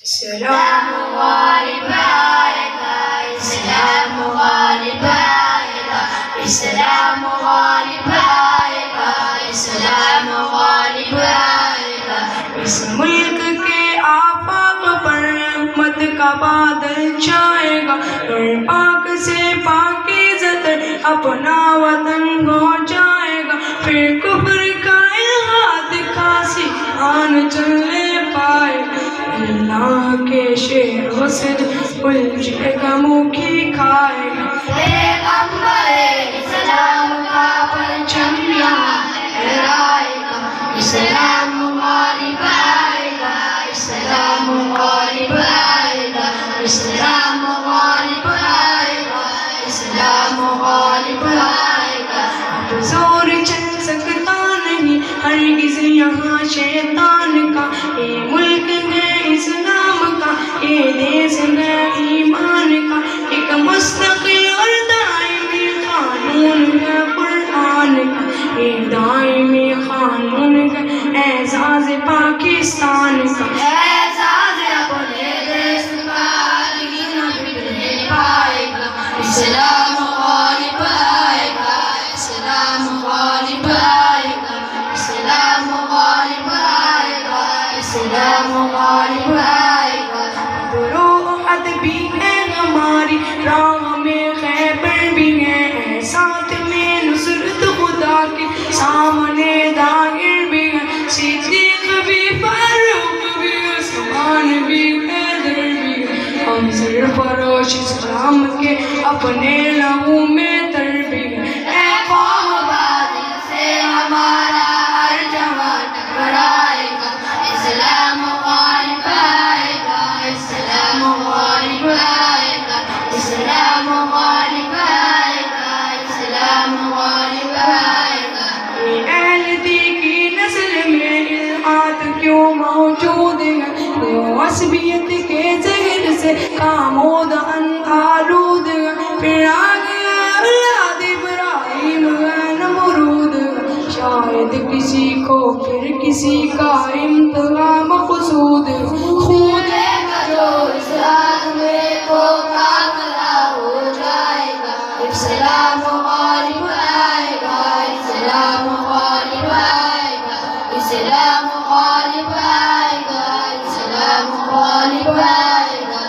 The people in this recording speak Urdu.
اسلام غالب آئے گا، اسلام غالب آئے گا، اسلام غالب آئے گا، اسلام غالب آئے گا۔ اس ملک کے آفاق پر رحمت کا بادل چھائے گا، نور پاک سے پاکیزہ تر اپنا وطن ہو جائے گا، پھر کفر کا الہاد کا سیان چلنے پائے گا، اللہ کے شعر و صدق الجھے گا منہ کی کھائے گا، پیغمبر اسلام کا پرچم یہاں لہرائے گا، اسلام غالب آئے گا، اسلام غالب آئے گا، اسلام غالب آئے گا، اسلام غالب آئے گا۔ اب زور چل سکتا نہیں ہرگز یہاں شیطان کا، یہ ملک ہے اسلام کا، یہ دیس ہے ایمان کا، ایک مستقل اور دائمی قانون ہے قرآن کا، یہ دائمی قانون ہے اعزاز پاکستان کا، اعزاز اپنے دیس کا لیکن بگڑنے پائے گا، اسلام غالب آئے گا، اسلام غالب آئے گا، اسلام غالب آئے گا، اسلام غالب آئے گا۔ بروحت بھی ہے ہماری راہ میں خیبر بھی ہے، ساتھ میں نصرت خدا کے سامنے داغر بھی ہے، صدیق بھی فاروق بھی عثمان بھی حیدر بھی ہے، ہم سرفروش اسلام کے اپنے لہو میں تر بھی ہے، اے قوم بادل سے ہمارا ہر جوان ٹکرائے گا، اسلام غالب آئے گا، اسلام غالب آئے گا، اسلام غالب آئے گا، اسلام غالب آئے گا۔ اہل دی کی نسل میں الہات کیوں موجود ہے، وہ عصبیت کے زہر سے کامود آلود ہے، پھر آ گیا اولاد ابراہیم نمرود، شاید کسی کو پھر کسی کا امتحان مقصود، خود گا جو اس رات میں تو کاکرا ہو جائے گا، اسلام غالب آئے گا، اسلام غالب آئے گا، اسلام غالب آئے گا، اسلام غالب آئے گا۔